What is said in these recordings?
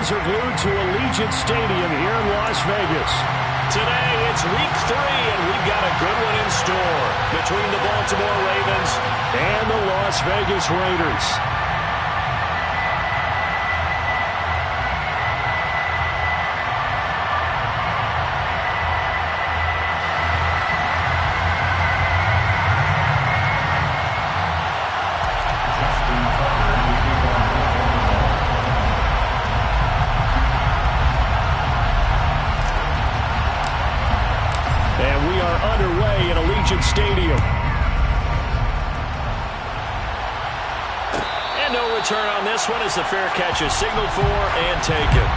eyes are glued to Allegiant Stadium here in Las Vegas. Today, it's week 3, and we've got a good one in store between the Baltimore Ravens and the Las Vegas Raiders. Underway at Allegiant Stadium. And no return on this one as the fair catch is signaled for and taken.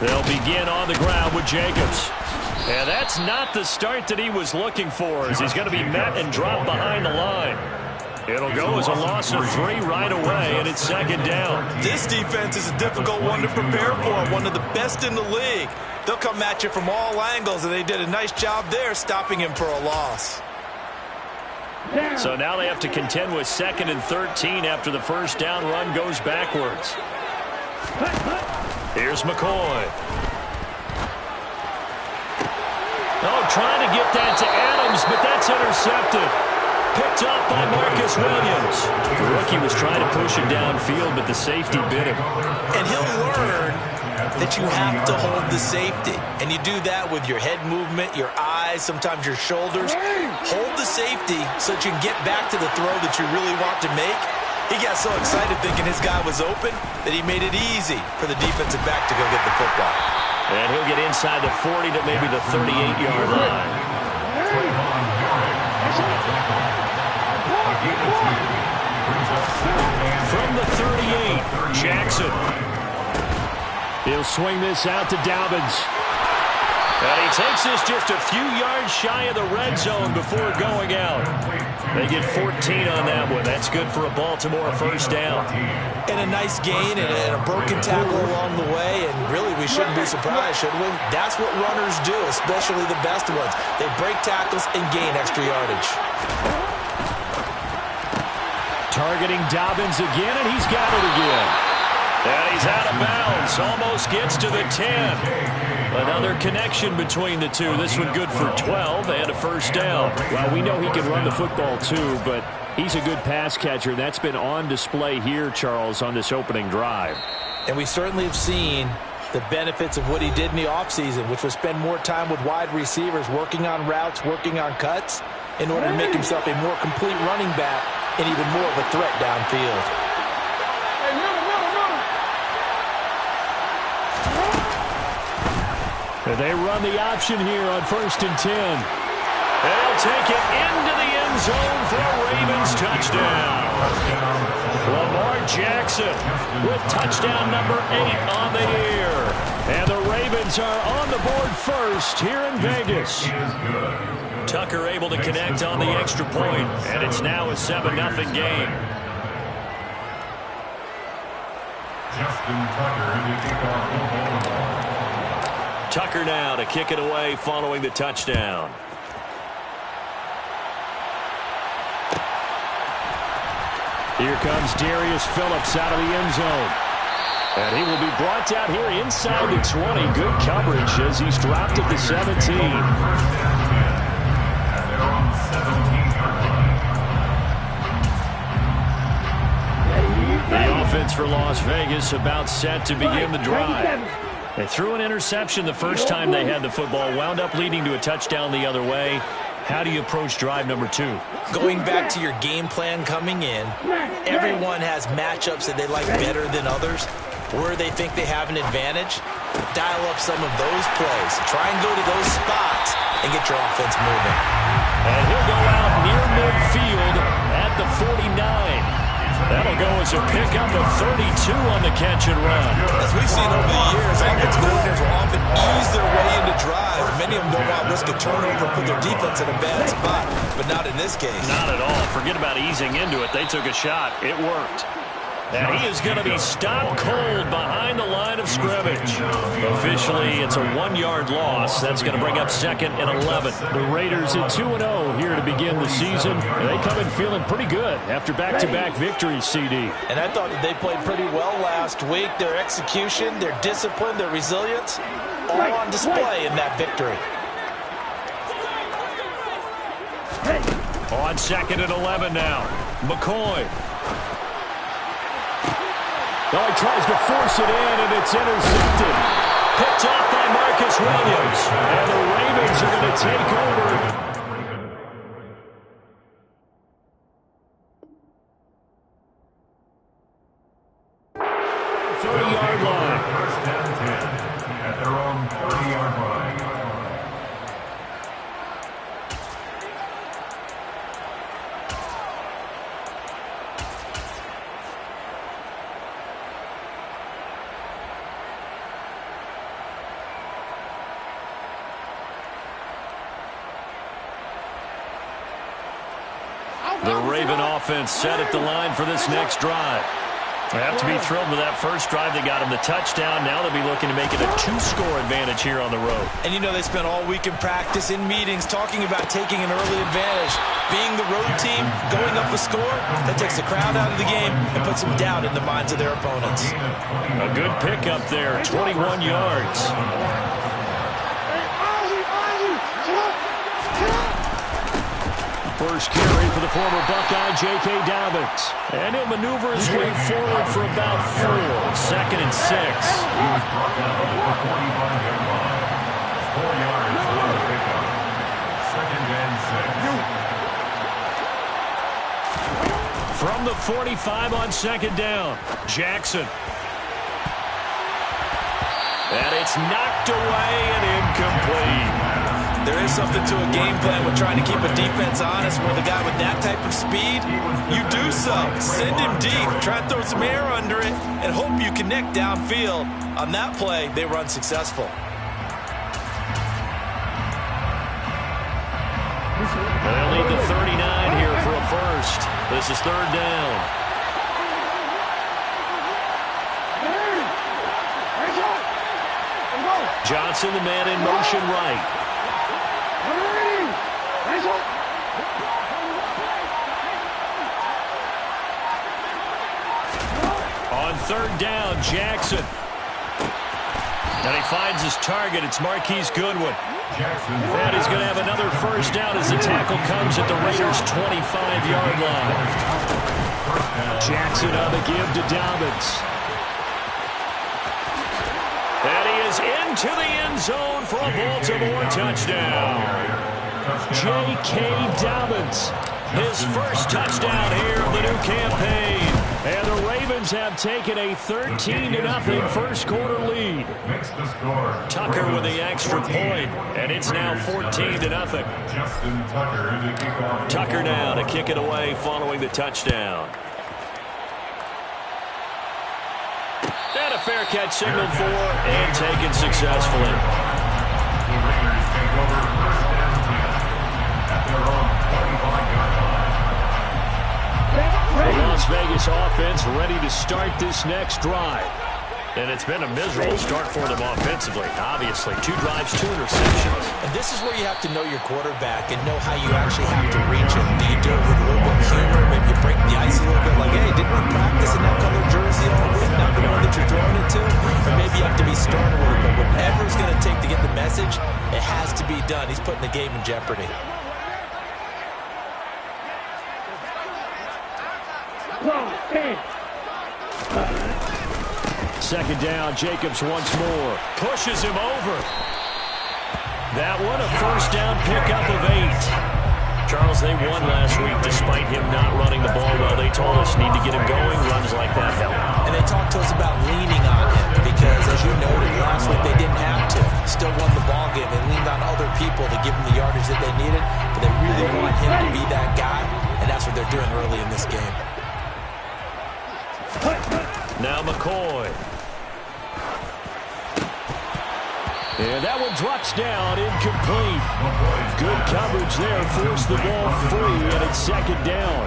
They'll begin on the ground with Jacobs. And that's not the start that he was looking for, as he's going to be met and dropped behind the line. It'll go as a loss of 3 right away, and it's second down. This defense is a difficult one to prepare for, one of the best in the league. They'll come at you from all angles, and they did a nice job there stopping him for a loss. So now they have to contend with 2nd and 13 after the first down run goes backwards. Here's McCoy. Oh, trying to get that to Adams, but that's intercepted. Picked up by Marcus Williams. The rookie was trying to push him downfield, but the safety bit him. And he'll learn that you have to hold the safety. And you do that with your head movement, your eyes, sometimes your shoulders. Hold the safety so that you can get back to the throw that you really want to make. He got so excited thinking his guy was open that he made it easy for the defensive back to go get the football. And he'll get inside the 40 to maybe the 38-yard line. From the 38, Jackson. He'll swing this out to Dobbins. And he takes this just a few yards shy of the red zone before going out. They get 14 on that one. That's good for a Baltimore first down. And a nice gain and a broken tackle along the way. And really, we shouldn't be surprised, should we? That's what runners do, especially the best ones. They break tackles and gain extra yardage. Targeting Dobbins again, and he's got it again. And he's out of bounds. Almost gets to the 10. Another connection between the two. This one good for 12 and a first down. Well, we know he can run the football too, but he's a good pass catcher. That's been on display here, Charles, on this opening drive. And we certainly have seen the benefits of what he did in the offseason, which was spend more time with wide receivers, working on routes, working on cuts, in order to make himself a more complete running back and even more of a threat downfield. They run the option here on 1st and 10. They'll take it into the end zone for a Ravens touchdown. Lamar Jackson with touchdown number 8 on the year. And the Ravens are on the board first here in Vegas. Tucker able to connect on the extra point, and it's now a 7-0 game. Tucker now to kick it away following the touchdown. Here comes Darius Phillips out of the end zone. And he will be brought down here inside the 20. Good coverage as he's dropped at the 17. The offense for Las Vegas about set to begin the drive. They threw an interception the first time they had the football, wound up leading to a touchdown the other way. How do you approach drive number 2? Going back to your game plan coming in, everyone has matchups that they like better than others. Where they think they have an advantage, dial up some of those plays. Try and go to those spots and get your offense moving. And he'll go out near midfield at the 49. That'll go as a pickup of 32 on the catch and run. As we've seen over the years, offensive coordinators will often ease their way into drives. Many of them don't want to risk a turnover, put their defense in a bad spot, but not in this case. Not at all. Forget about easing into it. They took a shot. It worked. And he is going to be stopped cold behind the line of scrimmage. Officially, it's a 1-yard loss. That's going to bring up 2nd and 11. The Raiders at 2-0 here to begin the season. They come in feeling pretty good after back-to-back victories, CD. And I thought that they played pretty well last week. Their execution, their discipline, their resilience, all on display in that victory. On 2nd and 11 now. McCoy. Oh, he tries to force it in, and it's intercepted. Picked off by Marcus Williams. And the Ravens are going to take over. 30-yard line. First down 10 at their own 30-yard line. The Raven offense set at the line for this next drive. They have to be thrilled with that first drive. They got him the touchdown. Now they'll be looking to make it a 2-score advantage here on the road. And you know they spent all week in practice, in meetings, talking about taking an early advantage. Being the road team, going up a score, that takes the crowd out of the game and puts some doubt in the minds of their opponents. A good pickup there, 21 yards. First carry for the former Buckeye, J.K. Dobbins. And he'll maneuver his way forward for about 4. 2nd and 6. From the 45 on 2nd down, Jackson. And it's knocked away and incomplete. There is something to a game plan with trying to keep a defense honest where the guy with that type of speed, you do so. Send him deep, try and throw some air under it, and hope you connect downfield. On that play, they were unsuccessful. They'll need the 39 here for a first. This is 3rd down. Johnson, the man in motion right. On 3rd down, Jackson. And he finds his target. It's Marquise Goodwin. And he's going to have another first down as the tackle comes at the Raiders' 25-yard line. Jackson on the give to Dobbins. And he is into the end zone for a Baltimore touchdown. J.K. Dobbins, his first touchdown here of the new campaign. And the Ravens have taken a 13-0 first-quarter lead. Tucker with the extra point, and it's now 14-0. Tucker now to kick it away following the touchdown. And a fair catch signaled for and taken successfully. The Raiders take over first down 10 at their own 45-yard line. The Las Vegas offense ready to start this next drive. And it's been a miserable start for them offensively. Obviously, 2 drives, 2 interceptions. And this is where you have to know your quarterback and know how you actually have to reach him. Do you do it with a little bit of humor? Maybe you break the ice a little bit like, hey, didn't we practice in that colored jersey all week? Not the one that you're throwing it to? Or maybe you have to be sterner with it. But whatever it's going to take to get the message, it has to be done. He's putting the game in jeopardy. Second down, Jacobs once more. Pushes him over. That one, a first down pickup of 8. Charles, they won last week despite him not running the ball well. They told us need to get him going. Runs like that help. And they talked to us about leaning on him because, as you noted, last week they didn't have to. Still won the ball game. They leaned on other people to give them the yardage that they needed, but they really want him to be that guy, and that's what they're doing early in this game. McCoy. And that one drops down, incomplete. Good coverage there, forced the ball free, and it's second down.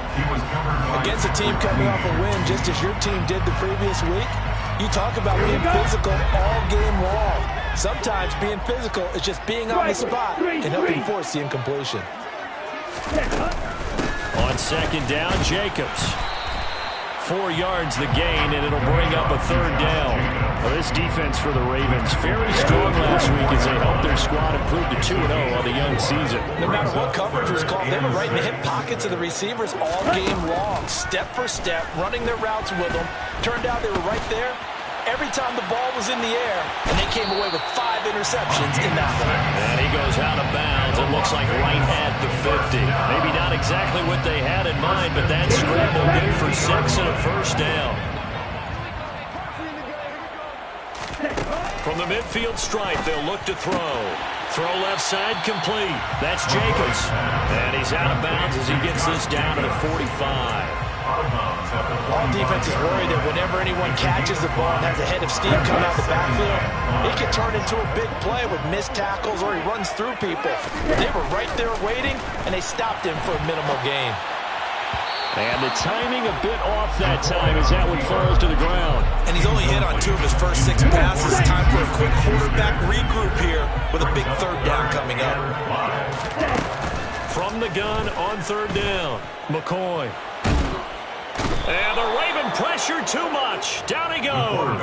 Against a team coming off a win, just as your team did the previous week, you talk about being physical all game long. Sometimes being physical is just being on the spot and helping force the incompletion. On second down, Jacobs. 4 yards the gain, and it'll bring up a third down. Well, this defense for the Ravens, very strong last week as they helped their squad improve to 2-0 on the young season. No matter what coverage was called, they were right in the hip pockets of the receivers all game long, step for step, running their routes with them. Turned out they were right there every time the ball was in the air, and they came away with 5 interceptions in that one. And he goes out of bounds. It looks like right at the 50. Maybe not exactly what they had in mind, but that scramble good for 6 and a first down. From the midfield stripe, they'll look to throw. Throw left side complete. That's Jacobs. And he's out of bounds as he gets this down to the 45. All defense is worried that whenever anyone catches the ball and has a head of steam coming out the backfield, it can turn into a big play with missed tackles or he runs through people. They were right there waiting, and they stopped him for a minimal gain. And the timing a bit off that time as that one falls to the ground. And he's only hit on 2 of his first 6 passes. Time for a quick quarterback regroup here with a big third down coming up. From the gun on third down, McCoy. And the Raven pressure too much. Down he goes.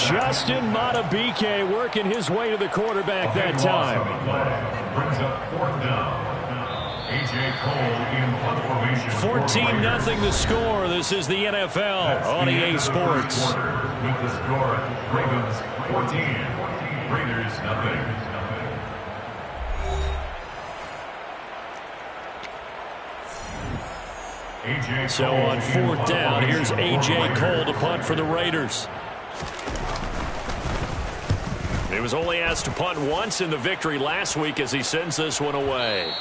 Justin Matabike working his way to the quarterback that time. Brings up fourth down. A.J. Cole in punt formation. 14-0 the score. This is the NFL on EA Sports. With the score, Ravens 14, Raiders nothing. So on fourth down, here's A.J. Cole to punt for the Raiders. He was only asked to punt once in the victory last week as he sends this one away.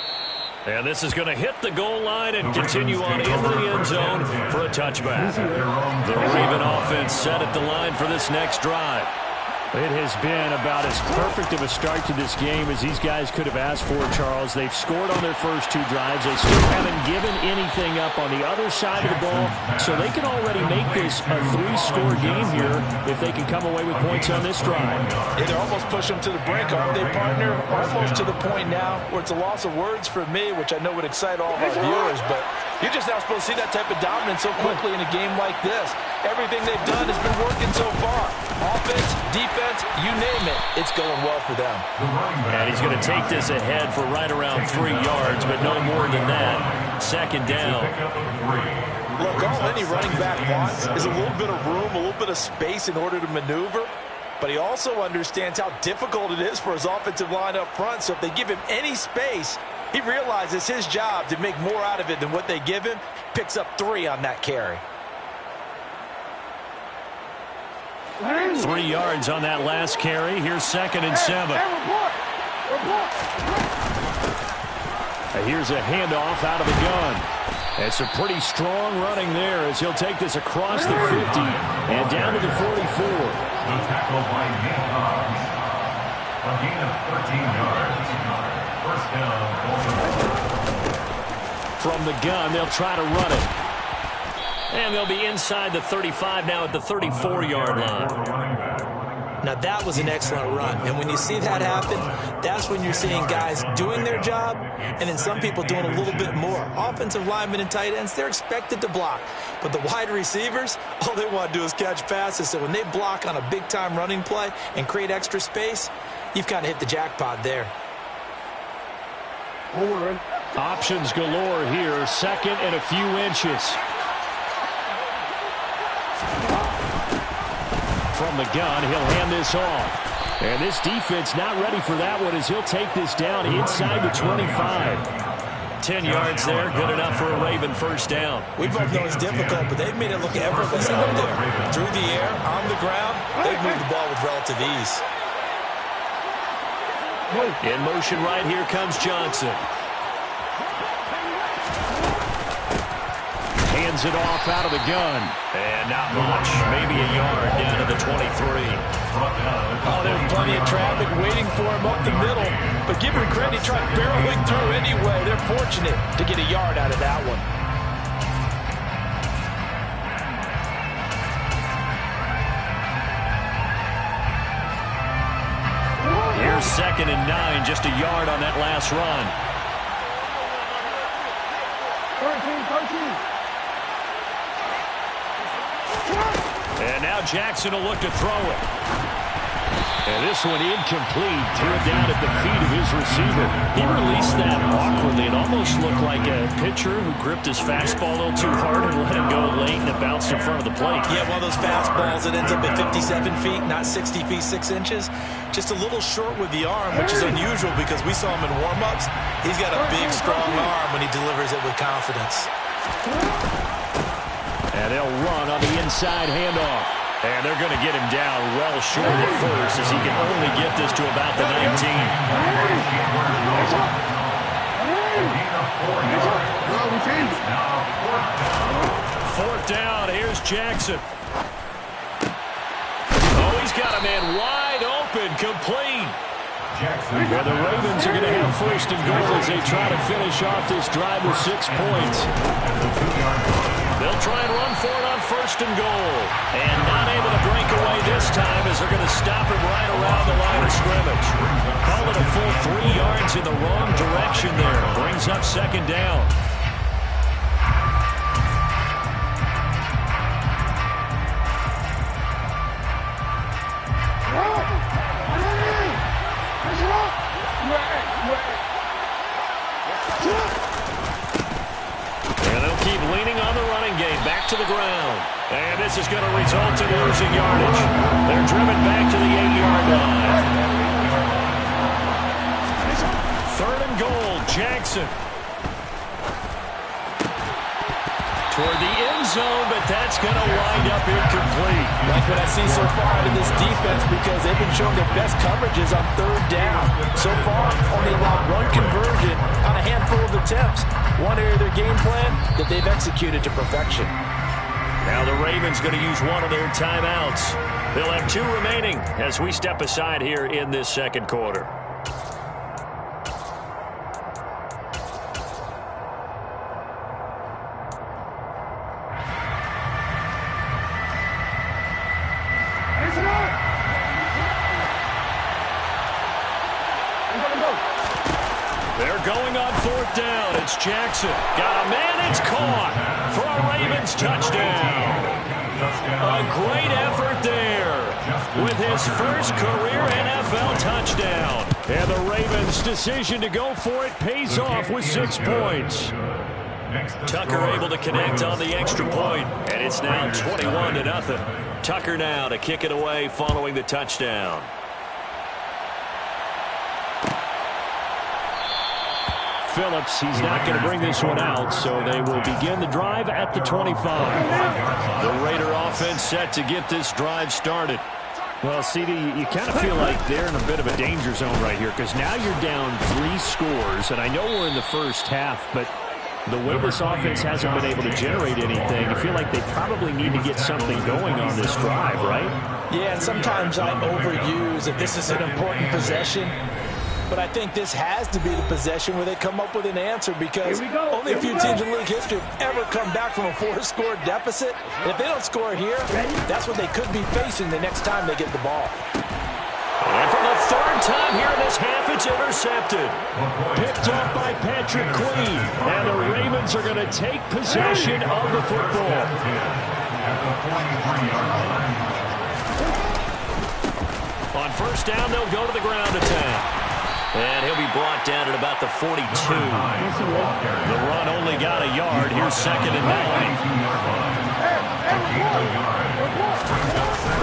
And this is going to hit the goal line and continue on into the end zone for a touchback. The Raven offense set at the line for this next drive. It has been about as perfect of a start to this game as these guys could have asked for, Charles. They've scored on their first 2 drives. They still haven't given anything up on the other side of the ball, so they can already make this a 3-score game here if they can come away with points on this drive. Yeah, they're almost pushing them to the brink, aren't they, partner? Almost to the point now where it's a loss of words for me, which I know would excite all of our viewers, but you're just not supposed to see that type of dominance so quickly in a game like this. Everything they've done has been working so far. Offense, defense, you name it, it's going well for them. And he's going to take this ahead for right around 3 yards, but no more than that. Second down. Look, all any running back wants is a little bit of room, a little bit of space in order to maneuver. But he also understands how difficult it is for his offensive line up front. So if they give him any space, he realizes his job to make more out of it than what they give him. Picks up 3 on that carry. 3 yards on that last carry. Here's 2nd and 7. Here's a handoff out of the gun. It's a pretty strong running there as he'll take this across the 50 and down to the 44. The tackle by Nick Hobbs. A gain of 13 yards. First down. From the gun, they'll try to run it. And they'll be inside the 35 now at the 34-yard line. Now that was an excellent run. And when you see that happen, that's when you're seeing guys doing their job and then some people doing a little bit more. Offensive linemen and tight ends, they're expected to block. But the wide receivers, all they want to do is catch passes. So when they block on a big-time running play and create extra space, you've kind of hit the jackpot there. Options galore here. 2nd and a few inches. From the gun, he'll hand this off. And this defense not ready for that one as he'll take this down inside the 25. 10 yards there, good enough for a Raven first down. We both know it's difficult, but they've made it look effortless out there. Through the air, on the ground, they've moved the ball with relative ease. In motion right here comes Johnson. hands it off out of the gun. And not much. Maybe a yard down to the 23. Oh, there's plenty of traffic waiting for him up the middle. But give him credit, he tried barreling through anyway. They're fortunate to get a yard out of that one. Here's 2nd and 9, just a yard on that last run. 13. And now Jackson will look to throw it. And this one incomplete. Threw it down at the feet of his receiver. He released that awkwardly. It almost looked like a pitcher who gripped his fastball a little too hard and let it go late, and it bounced in front of the plate. Yeah, one of those fastballs that ends up at 57 feet, not 60 feet, 6 inches. Just a little short with the arm, which is unusual because we saw him in warm-ups. He's got a big, strong arm when he delivers it with confidence. And they'll run on the inside handoff. And they're going to get him down well short of the first as he can only get this to about the 19. 4th down. Here's Jackson. Oh, he's got a man wide open, complete. And the Ravens are going to have 1st and goal as they try to finish off this drive with 6 points. They'll try and run for it on 1st and goal. And not able to break away this time as they're going to stop him right around the line of scrimmage. Call it a full 3 yards in the wrong direction there. Brings up 2nd down. And they'll keep leaning on the running game. Back to the ground. And this is going to result in losing yardage. They're driven back to the 8-yard line. 3rd and goal, Jackson. Toward the end zone, but that's going to wind up incomplete. Like what I see so far out of this defense because they've been showing their best coverages on 3rd down. So far, only allowed 1 conversion on a handful of attempts. One area of their game plan that they've executed to perfection. Now the Ravens going to use one of their timeouts. They'll have 2 remaining as we step aside here in this 2nd quarter. They're going on 4th down. It's Jackson. Got a man. It's caught for a Ravens touchdown. A great effort there with his first career NFL touchdown. And the Ravens' decision to go for it pays off with 6 points. Tucker able to connect on the extra point, and it's now 21-0. Tucker now to kick it away following the touchdown. Phillips, he's not going to bring this one out, so they will begin the drive at the 25. The Raider offense set to get this drive started. Well, CD, you kind of feel like they're in a bit of a danger zone right here because now you're down 3 scores, and I know we're in the first half, but the way this offense hasn't been able to generate anything, I feel like they probably need to get something going on this drive, right? Yeah, and sometimes I overuse that this is an important possession. But I think this has to be the possession where they come up with an answer because only a few teams in league history have ever come back from a 4-score deficit. And if they don't score here, that's what they could be facing the next time they get the ball. And for the 3rd time here in this half, it's intercepted. Picked up by Patrick Queen. And the Ravens are going to take possession of the football. On 1st down, they'll go to the ground attack. And he'll be brought down at about the 42. The run only got a yard. Here's 2nd and 9.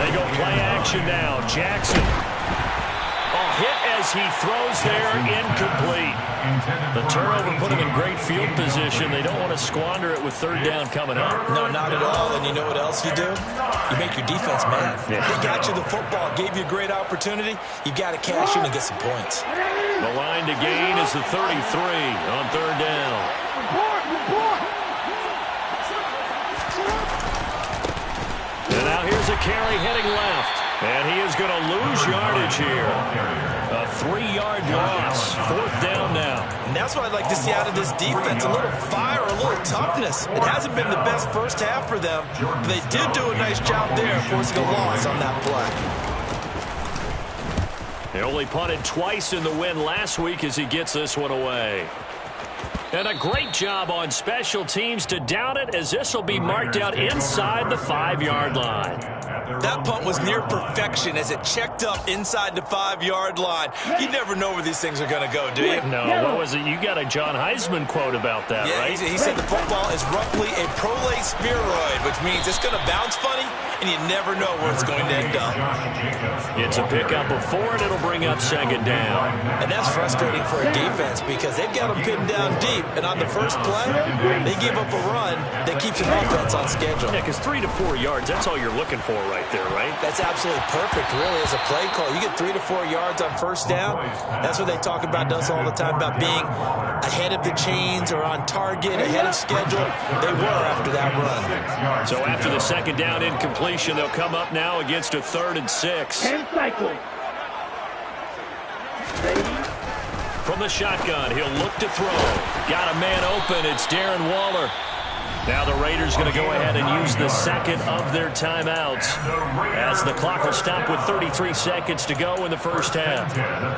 They go play action now. Jackson. A hit as he throws there, incomplete. The turnover put him in great field position. They don't want to squander it with 3rd down coming up. No, not at all. And you know what else you do? You make your defense mad. Yeah. They got you the football, gave you a great opportunity. You've got to cash in and get some points. The line to gain is the 33 on 3rd down. carry heading left. And he is going to lose yardage here. A 3-yard loss. 4th down now. And that's what I'd like to see out of this defense. A little fire, a little toughness. It hasn't been the best first half for them. But they did do a nice job there forcing a loss on that play. They only punted twice in the win last week as he gets this one away. And a great job on special teams to down it, as this will be marked out inside the 5-yard line. That punt was near perfection as it checked up inside the 5-yard line. You never know where these things are going to go, do you? No, what was it? You got a John Heisman quote about that, yeah, right? He said the football is roughly a prolate spheroid, which means it's going to bounce funny, and you never know where it's going to end up. It's a pickup of 4, and it'll bring up 2nd down. And that's frustrating for a defense because they've got them pinned down deep, and on the first play, they give up a run that keeps an offense on schedule. Yeah, because 3 to 4 yards, that's all you're looking for right there, right? That's absolutely perfect, really, as a play call. You get 3 to 4 yards on first down. That's what they talk about us all the time, about being ahead of the chains or on target, ahead of schedule. They were after that run. So after the 2nd down incompletion, they'll come up now against a 3rd and 6. 10 cycles. From the shotgun, he'll look to throw. Got a man open. It's Darren Waller. Now the Raiders going to go ahead and use the 2nd of their timeouts as the clock will stop with 33 seconds to go in the first half.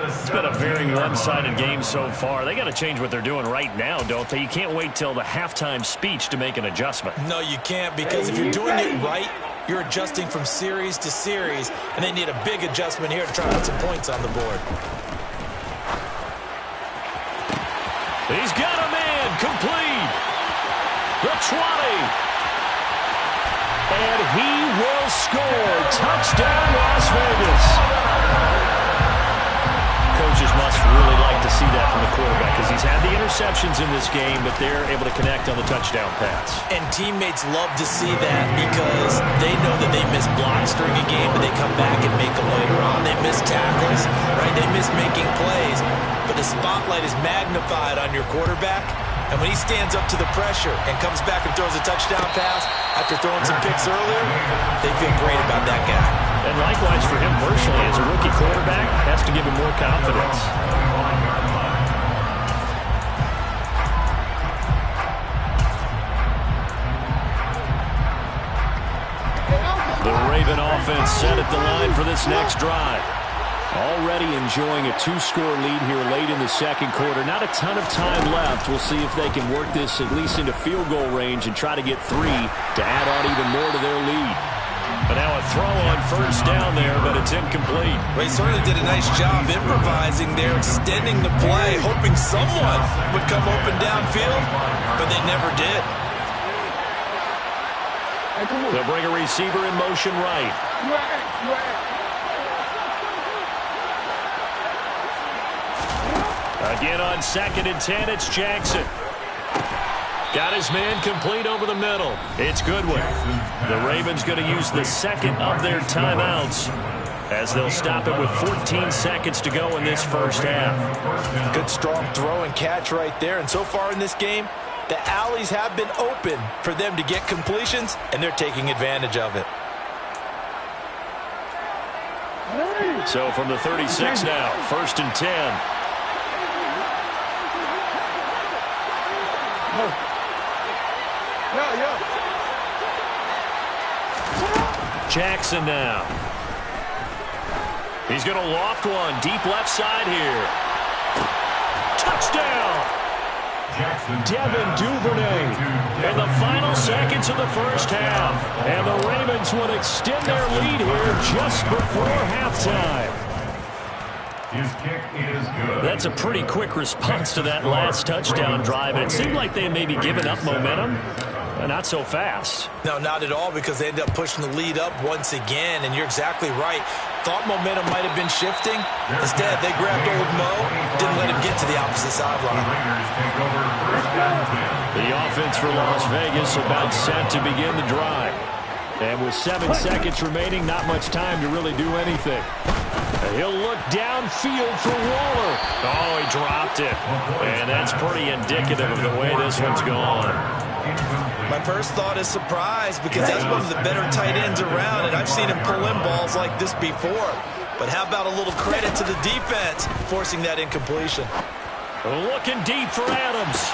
It's been a very one-sided game so far. They got to change what they're doing right now, don't they? You can't wait till the halftime speech to make an adjustment. No, you can't, because if you're doing it right, you're adjusting from series to series, and they need a big adjustment here to try to put some points on the board. He's got a man complete. The 20. And he will score. Touchdown, Las Vegas. Coaches must really like to see that from the quarterback because he's had the interceptions in this game, but they're able to connect on the touchdown pass. And teammates love to see that because they know that they miss blocks during a game, but they come back and make them later on. They miss tackles, right? They miss making plays, but the spotlight is magnified on your quarterback. And when he stands up to the pressure and comes back and throws a touchdown pass after throwing some picks earlier, they feel great about that guy. And likewise for him personally, as a rookie quarterback, has to give him more confidence. The Raven offense set at the line for this next drive. Already enjoying a 2-score lead here late in the 2nd quarter. Not a ton of time left. We'll see if they can work this at least into field goal range and try to get 3 to add on even more to their lead. But now a throw on first down there, but it's incomplete. Well, he certainly did a nice job improvising there, extending the play, hoping someone would come open downfield, but they never did. They'll bring a receiver in motion right. Again on 2nd and 10, it's Jackson. Got his man complete over the middle. It's Goodwin. The Ravens going to use the 2nd of their timeouts as they'll stop it with 14 seconds to go in this first half. Good strong throw and catch right there. And so far in this game, the alleys have been open for them to get completions, and they're taking advantage of it. So from the 36 now, 1st and 10. Jackson now. He's going to loft one deep left side here. Touchdown! Devin Duvernay in the final seconds of the first half. And the Ravens would extend their lead here just before halftime. His kick is good. That's a pretty quick response to that last touchdown drive. And it seemed like they had maybe given up momentum. Not so fast. No, not at all, because they ended up pushing the lead up once again, and you're exactly right. Thought momentum might have been shifting. Instead, they grabbed old Mo, didn't let him get to the opposite sideline. The offense for Las Vegas about set to begin the drive. And with 7 seconds remaining, not much time to really do anything. He'll look downfield for Waller. Oh, he dropped it. And that's pretty indicative of the way this one's gone. My first thought is surprise, because that's one of the better tight ends around, and I've seen him pull in balls like this before. But how about a little credit to the defense forcing that incompletion? Looking deep for Adams.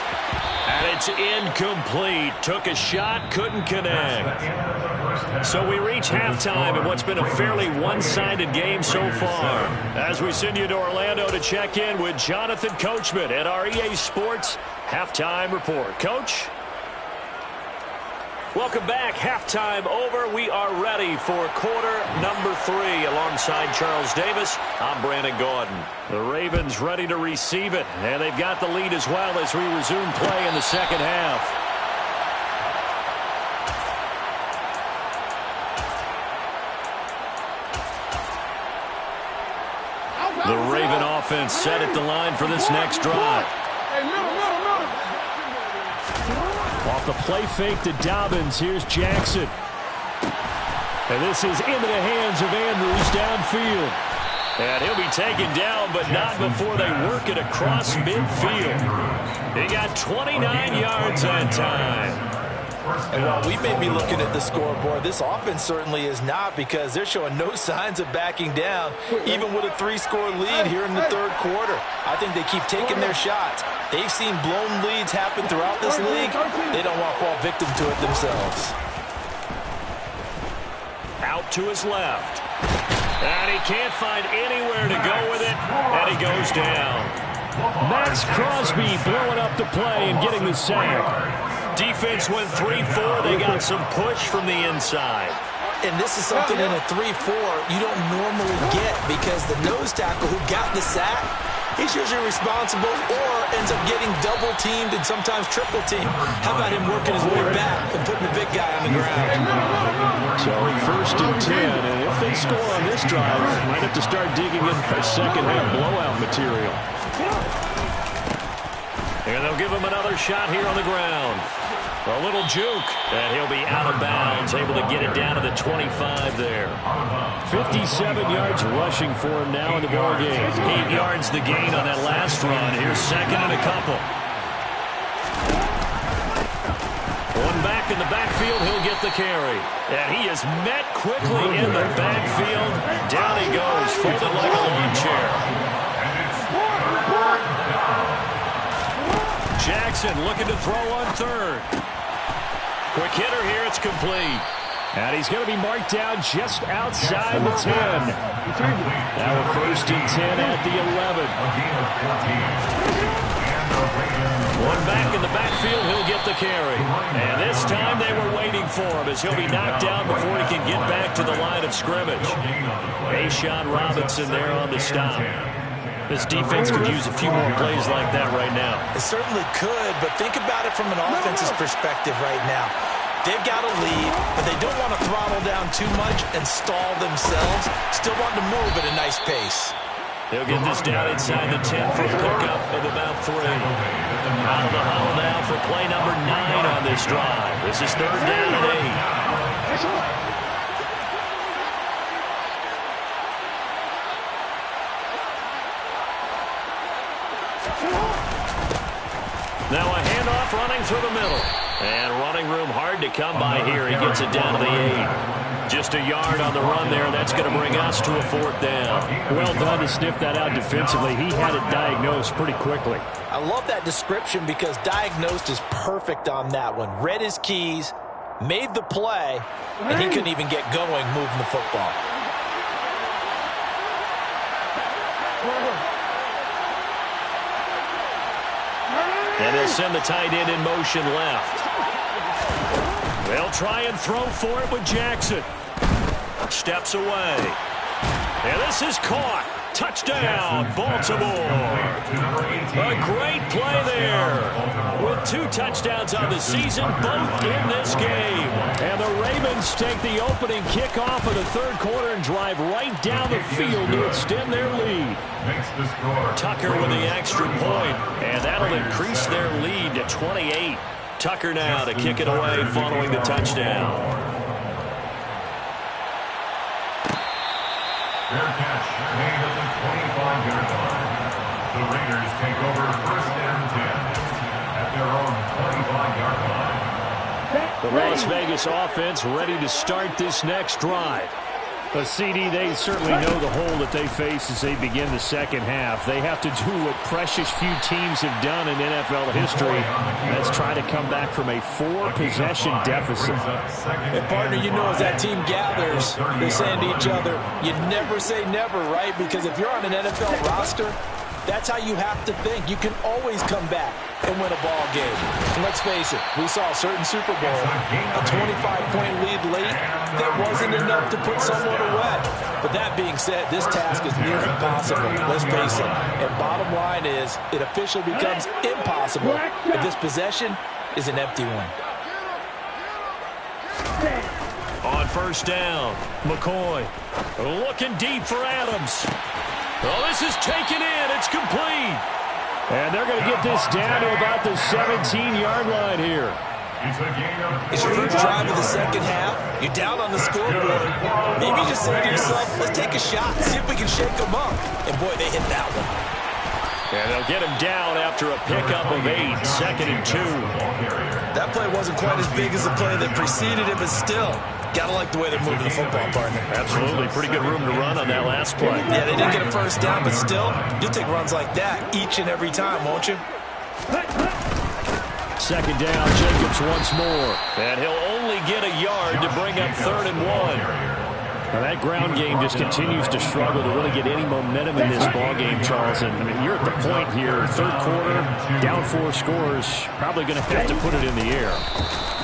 And it's incomplete. Took a shot, couldn't connect. So we reach halftime in what's been a fairly one-sided game so far. As we send you to Orlando to check in with Jonathan Coachman at our EA Sports Halftime Report. Coach? Welcome back. Halftime over. We are ready for quarter number 3. Alongside Charles Davis, I'm Brandon Gaudin. The Ravens ready to receive it, and they've got the lead as well as we resume play in the second half. The Raven offense set at the line for this next drive. Off the play fake to Dobbins. Here's Jackson. And this is into the hands of Andrews downfield. And he'll be taken down, but not before they work it across midfield. He got 29 yards that time. And while we may be looking at the scoreboard, this offense certainly is not, because they're showing no signs of backing down, even with a 3-score lead here in the third quarter. I think they keep taking their shots. They've seen blown leads happen throughout this league. They don't want to fall victim to it themselves. Out to his left. And he can't find anywhere to go with it, and he goes down. Max Crosby blowing up the play and getting the sack. Defense went 3-4. They got some push from the inside. And this is something in a 3-4 you don't normally get, because the nose tackle who got the sack, he's usually responsible or ends up getting double-teamed and sometimes triple-teamed. How about him working his way back and putting the big guy on the ground? So 1st and 10, and if they score on this drive, might have to start digging in for second-half blowout material. And they'll give him another shot here on the ground. A little juke, and he'll be out of bounds, able to get it down to the 25 there. 57 yards rushing for him now in the ball game. 8 yards the gain on that last run. Here's second and a couple. One back in the backfield, he'll get the carry. And he is met quickly in the backfield. Down he goes, folded like a lawn chair. Jackson looking to throw on third. Quick hitter here, it's complete. And he's going to be marked down just outside the 10. Now a 1st and 10 at the 11. One back in the backfield, he'll get the carry. And this time they were waiting for him, as he'll be knocked down before he can get back to the line of scrimmage. A'Shawn Robinson there on the stop. This defense could use a few more plays like that right now. It certainly could, but think about it from an offense's perspective right now. They've got a lead, but they don't want to throttle down too much and stall themselves. Still want to move at a nice pace. They'll get this down inside the 10 for a pickup of about 3. Out of the huddle now for play number 9 on this drive. This is 3rd down and 8. Now a handoff running through the middle. And running room hard to come by here. He gets it down to the 8. Just a yard on the run there. That's going to bring us to a 4th down. Well done to sniff that out defensively. He had it diagnosed pretty quickly. I love that description, because diagnosed is perfect on that one. Read his keys, made the play, and he couldn't even get going moving the football. And they'll send the tight end in motion left. They'll try and throw for it with Jackson. Steps away. And this is caught. Touchdown, Baltimore. A great play there. With 2 touchdowns on the season, both in this game. And the Ravens take the opening kickoff of the 3rd quarter and drive right down the field to extend their lead. Tucker with the extra point, and that'll increase their lead to 28. Tucker now to kick it away following the touchdown. Fair catch made at the 25-yard line. The Raiders take over 1st and 10 at their own 25-yard line. The Las Vegas offense ready to start this next drive. But CD, they certainly know the hole that they face as they begin the second half. They have to do what precious few teams have done in NFL history. Let's try to come back from a 4-possession deficit. And partner, you know, as that team gathers, they're saying to each other, you never say never, right? Because if you're on an NFL roster, that's how you have to think. You can always come back and win a ball game. And let's face it, we saw a certain Super Bowl, a 25-point lead late that wasn't enough to put someone away. But that being said, this task is near impossible. Let's face it. And bottom line is, it officially becomes impossible if this possession is an empty one. On first down, McCoy looking deep for Adams. Oh, this is taken in. It's complete. And they're going to get this down to about the 17-yard line here. It's your first drive of the second half. You're down on the scoreboard. Maybe you just say to yourself, let's take a shot, see if we can shake them up. And, boy, they hit that one. And they'll get him down after a pickup of 8, 2nd and 2. That play wasn't quite as big as the play that preceded it, but still, gotta like the way they're moving the football, partner. Absolutely. Pretty good room to run on that last play. Yeah, they didn't get a first down, but still, you'll take runs like that each and every time, won't you? Second down, Jacobs once more. And he'll only get a yard to bring up 3rd and 1. Now that ground game just continues to struggle to really get any momentum in this ball game, Charles. And I mean, you're at the point here, third quarter, down 4 scores, probably going to have to put it in the air.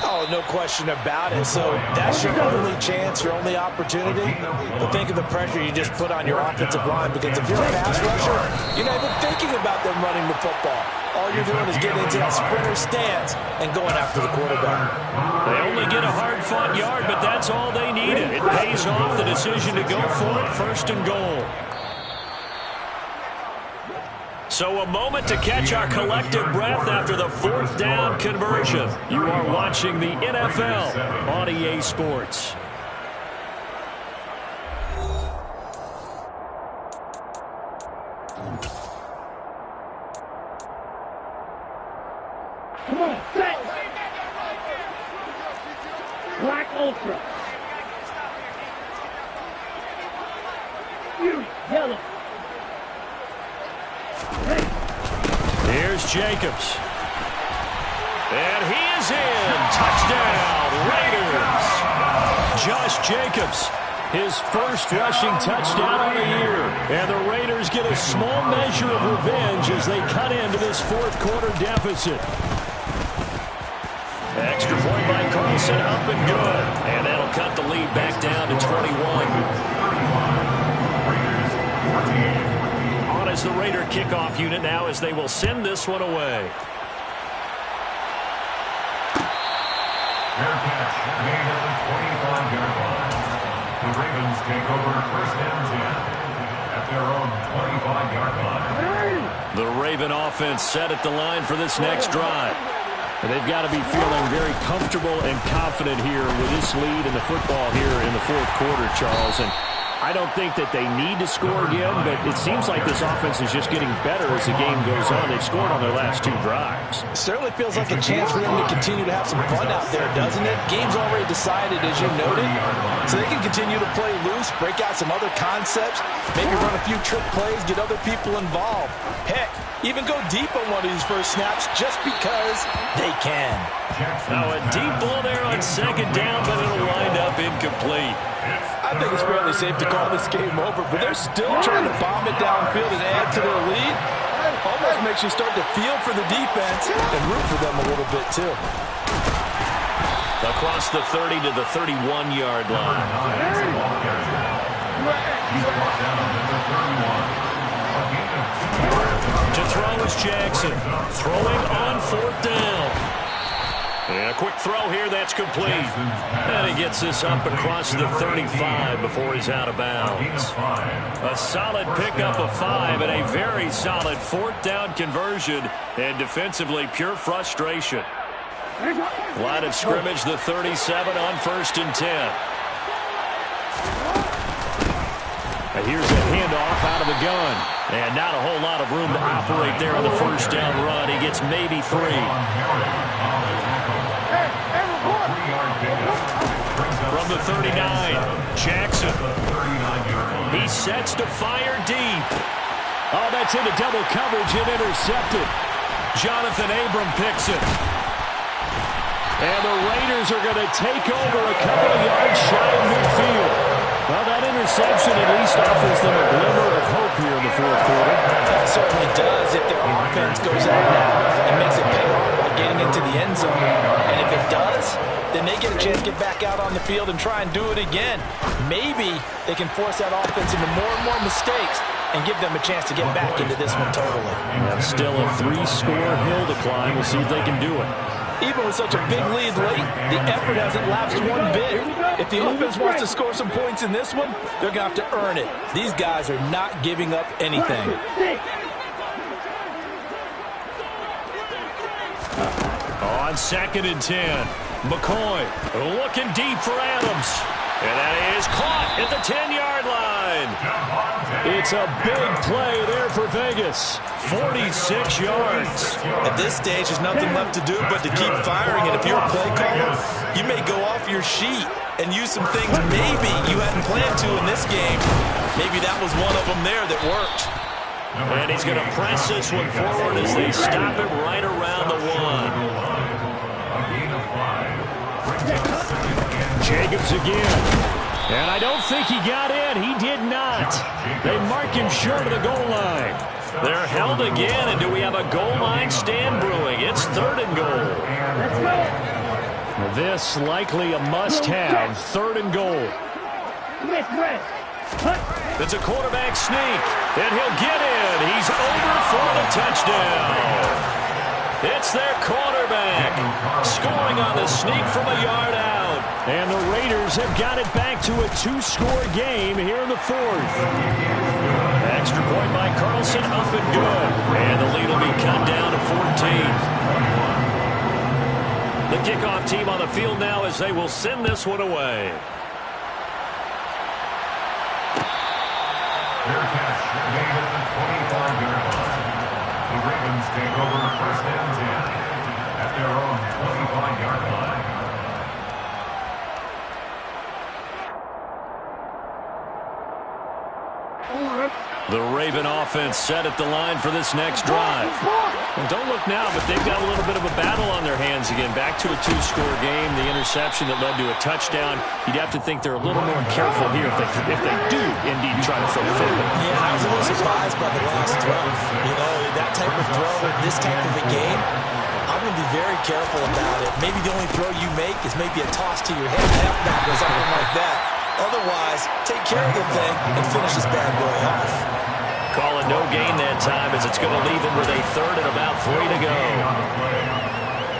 Oh, no question about it. So that's your only chance, your only opportunity. But think of the pressure you just put on your offensive line, because if you're a pass rusher, you're not even thinking about them running the football. All you're doing is getting into that sprinter stance and going after the quarterback. They only get a hard-fought yard, but that's all they needed. It pays off the decision to go for it, 1st and goal. So a moment to catch our collective breath after the 4th down conversion. You are watching the NFL on EA Sports. Come on, set! Black Ultra. You, yellow. Here's Jacobs. And he is in. Touchdown, Raiders. Josh Jacobs, his first rushing touchdown on the year. And the Raiders get a small measure of revenge as they cut into this 4th quarter deficit. Extra point by Carlson, up and good. And that'll cut the lead back down to 21. On as the Raider kickoff unit now, as they will send this one away. Fair catch made at the 25-yard line. The Ravens take over 1st and 10 at their own 25-yard line. The Raven offense set at the line for this next drive. They've got to be feeling very comfortable and confident here with this lead in the football here in the 4th quarter, Charles. And I don't think that they need to score again, but it seems like this offense is just getting better as the game goes on. They've scored on their last 2 drives. It certainly feels like a chance for them to continue to have some fun out there, doesn't it? Game's already decided, as you noted, so they can continue to play loose, break out some other concepts, maybe run a few trick plays, get other people involved. Heck, even go deep on one of these first snaps just because they can. Now a deep ball there on 2nd down, but it'll wind up incomplete. I think it's fairly safe to call this game over, but they're still trying to bomb it downfield and add to their lead. Almost makes you start to feel for the defense and root for them a little bit, too. Across the 30 to the 31-yard line. To throw is Jackson. Throwing on 4th down. And a quick throw here, that's complete. And he gets this up across the 35 before he's out of bounds. A solid pickup of 5 and a very solid 4th down conversion. And defensively, pure frustration. Line of scrimmage, the 37 on 1st and 10. And here's a handoff out of the gun. And not a whole lot of room to operate there on the 1st down run. He gets maybe 3. Jackson. He sets to fire deep. Oh, that's into double coverage and intercepted. Jonathan Abram picks it. And the Raiders are going to take over a couple of yards shy of midfield. Well, that interception at least offers them a glimmer of hope here in the fourth quarter. It certainly does. If their offense goes out now and makes it pay off by getting into the end zone, and if it does, then they get a chance to get back out on the field and try and do it again. Maybe they can force that offense into more and more mistakes and give them a chance to get back into this one totally. And still a 3-score hill to climb. We'll see if they can do it. Even with such a big lead late, the effort hasn't lapsed one bit. If the offense wants to score some points in this one, they're going to have to earn it. These guys are not giving up anything. On 2nd and 10, McCoy looking deep for Adams. And that is caught at the 10-yard line. It's a big play there for Vegas. 46 yards. At this stage, there's nothing left to do but to keep firing. And if you're a play caller, you may go off your sheet and use some things maybe you hadn't planned to in this game. Maybe that was one of them there that worked. And he's going to press this one forward as they stop him right around the 1. Jacobs again. And I don't think he got in. He did not. They mark him short of the goal line. They're held again, and do we have a goal line stand brewing? It's 3rd and goal. This likely a must-have. 3rd and goal. It's a quarterback sneak, and he'll get in. He's over for the touchdown. It's their quarterback scoring on the sneak from a yard out. And the Raiders have got it back to a 2-score game here in the 4th. Extra point by Carlson, up and good. And the lead will be cut down to 14. The kickoff team on the field now as they will send this one away. Fair catch made at the 25-yard line. The Ravens take over 1st and 10 at their own 25-yard line. The Raven offense set at the line for this next drive. And don't look now, but they've got a little bit of a battle on their hands again. Back to a 2-score game. The interception that led to a touchdown. You'd have to think they're a little more careful here if they do indeed try to throw the football. Yeah, I was a little surprised by the last throw. You know, that type of throw in this type of a game, I'm going to be very careful about it. Maybe the only throw you make is maybe a toss to your head, halfback or something like that. Otherwise, take care of the thing and finish this bad boy off. Calling no gain that time as it's going to leave them with a 3rd and about 3 to go.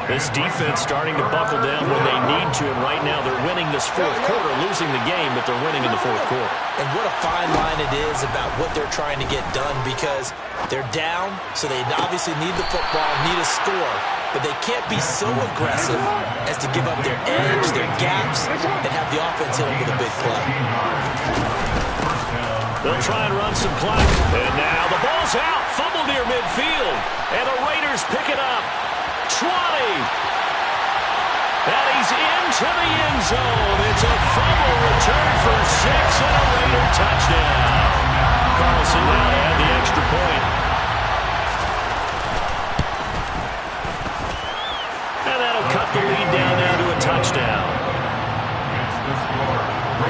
This defense starting to buckle down when they need to, and right now they're winning this 4th quarter, losing the game, but they're winning in the 4th quarter. And what a fine line it is about what they're trying to get done, because they're down, so they obviously need the football, need a score, but they can't be so aggressive as to give up their edge, their gaps, and have the offense hit them with a big play. They'll try and run some clock. And now the ball's out. Fumble near midfield. And the Raiders pick it up. 20. And he's into the end zone. It's a fumble return for 6 and a Raider touchdown. Carlson now to add the extra point. And that'll cut the lead down now to a touchdown.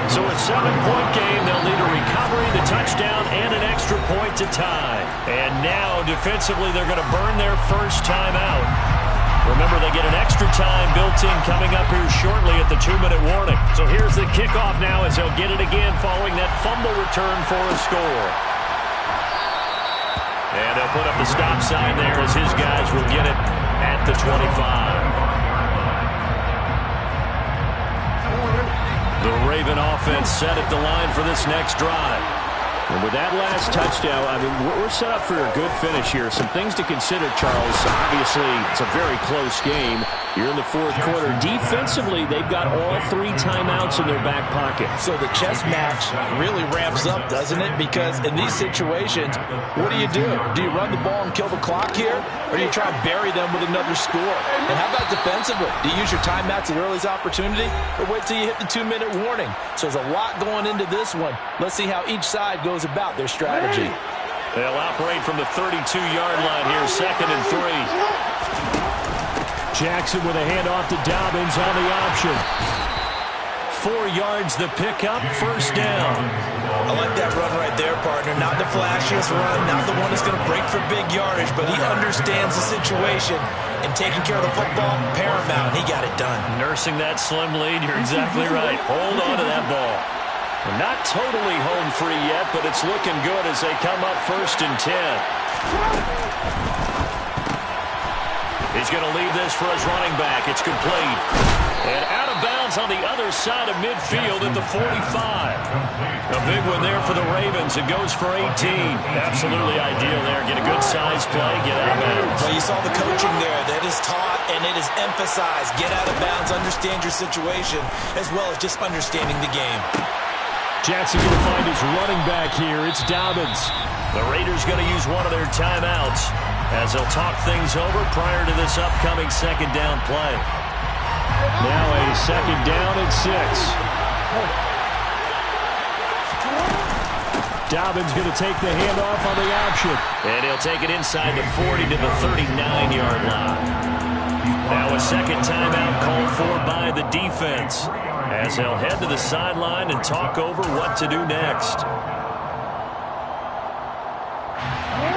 So a 7-point game, they'll need a recovery, the touchdown, and an extra point to tie. And now, defensively, they're going to burn their first time out. Remember, they get an extra time built in coming up here shortly at the 2-minute warning. So here's the kickoff now as they'll get it again following that fumble return for a score. And they'll put up the stop sign there as his guys will get it at the 25. The Raven offense set at the line for this next drive. And with that last touchdown, I mean, we're set up for a good finish here. Some things to consider, Charles. Obviously, it's a very close game. You're in the fourth quarter. Defensively, they've got all 3 timeouts in their back pocket. So the chess match really ramps up, doesn't it? Because in these situations, what do? Do you run the ball and kill the clock here? Or do you try and bury them with another score? And how about defensively? Do you use your timeouts at earliest opportunity? Or wait till you hit the 2-minute warning? So there's a lot going into this one. Let's see how each side goes about their strategy. They'll operate from the 32-yard line here, 2nd and 3. Jackson with a handoff to Dobbins on the option. 4 yards the pickup, 1st down. I like that run right there, partner. Not the flashiest run, not the one that's going to break for big yardage, but he understands the situation, and taking care of the football, paramount. He got it done. Nursing that slim lead, you're exactly right. Hold on to that ball. Not totally home free yet, but it's looking good as they come up 1st and 10. He's going to leave this for his running back. It's complete. And out of bounds on the other side of midfield at the 45. A big one there for the Ravens. It goes for 18. Absolutely ideal there. Get a good size play, get out of bounds. Well, you saw the coaching there. That is taught and it is emphasized. Get out of bounds, understand your situation, as well as just understanding the game. Jackson going to find his running back here. It's Dobbins. The Raiders going to use one of their timeouts as they'll talk things over prior to this upcoming 2nd down play. Now a 2nd down and 6. Dobbins going to take the handoff on the option. And he'll take it inside the 40 to the 39-yard line. Now a 2nd timeout called for by the defense as they'll head to the sideline and talk over what to do next.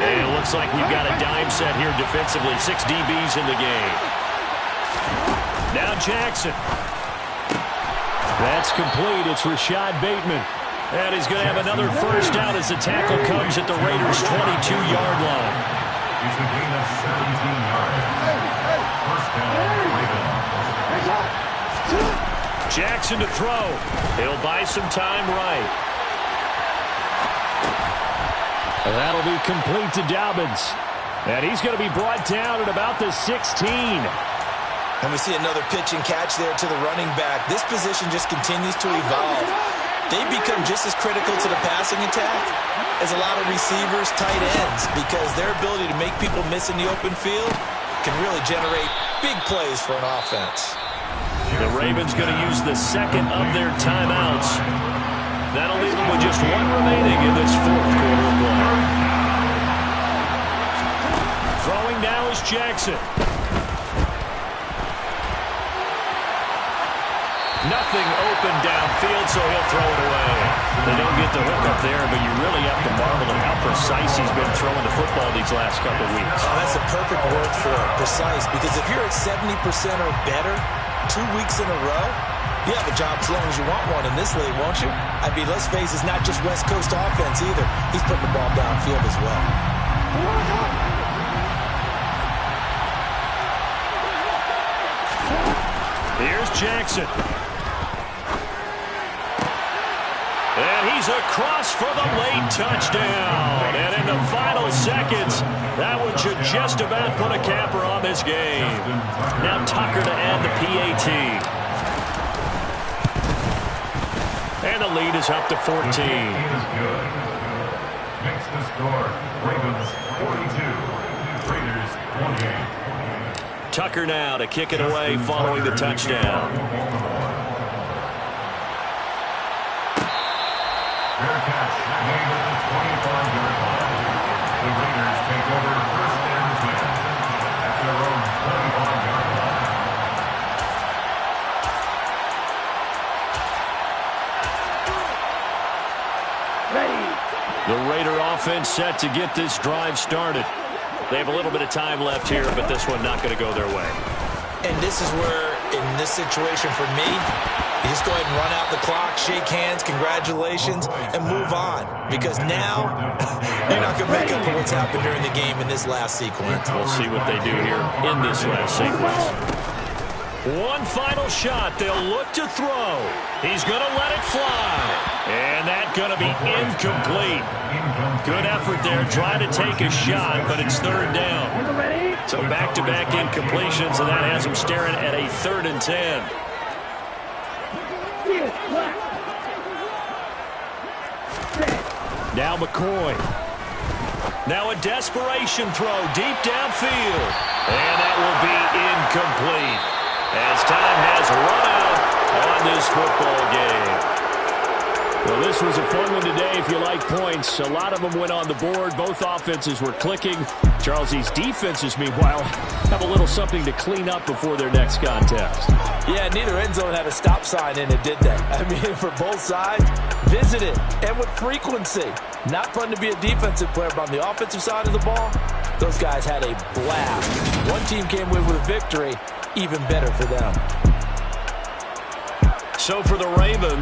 And it looks like we've got a dime set here defensively. 6 DBs in the game. Now Jackson. That's complete. It's Rashad Bateman. And he's going to have another 1st down as the tackle comes at the Raiders' 22-yard line. He's a gain of 17 yards. 1st down, Ravens. Jackson to throw. He'll buy some time right. That'll be complete to Dobbins. And he's going to be brought down at about the 16. And we see another pitch and catch there to the running back. This position just continues to evolve. They become just as critical to the passing attack as a lot of receivers, tight ends, because their ability to make people miss in the open field can really generate big plays for an offense. The Ravens going to use the 2nd of their timeouts. That'll leave them with just 1 remaining in this 4th quarter of play. Throwing now is Jackson. Nothing open downfield, so he'll throw it away. They don't get the hook up there, but you really have to marvel at how precise he's been throwing the football these last couple of weeks. Oh, that's a perfect word for it, precise, because if you're at 70% or better 2 weeks in a row, you have a job as long as you want one in this league, won't you? I mean, let's face it, it's not just West Coast offense either. He's putting the ball downfield as well. Here's Jackson. And he's across for the late touchdown. And in the final seconds, that one should just about put a capper on this game. Now Tucker to add the PAT. And the lead is up to 14. Makes the score, Ravens 42, Raiders 28. Tucker now to kick it away following the touchdown. Fair catch, made at the 25-yard line. The Raiders take over 1st and 10 at their own 25-yard line. The Raider offense set to get this drive started. They have a little bit of time left here, but this one not going to go their way. And this is where, in this situation for me, you just go ahead and run out the clock, shake hands, congratulations, and move on. Because now, you're not going to make up for what's happened during the game in this last sequence. We'll see what they do here in this last sequence. One final shot. They'll look to throw. He's going to let it fly. And that's going to be incomplete. Good effort there trying to take a shot, but it's third down. So back-to-back incompletions, and that has him staring at a 3rd and 10. Now McCoy. Now a desperation throw deep downfield. And that will be incomplete as time has run out on this football game. Well, this was a fun one today if you like points. A lot of them went on the board. Both offenses were clicking. Charles, these defenses, meanwhile, have a little something to clean up before their next contest. Yeah, neither end zone had a stop sign in it, did they? I mean, for both sides, visit it, and with frequency. Not fun to be a defensive player, but on the offensive side of the ball, those guys had a blast. One team came away with a victory, even better for them. So for the Ravens,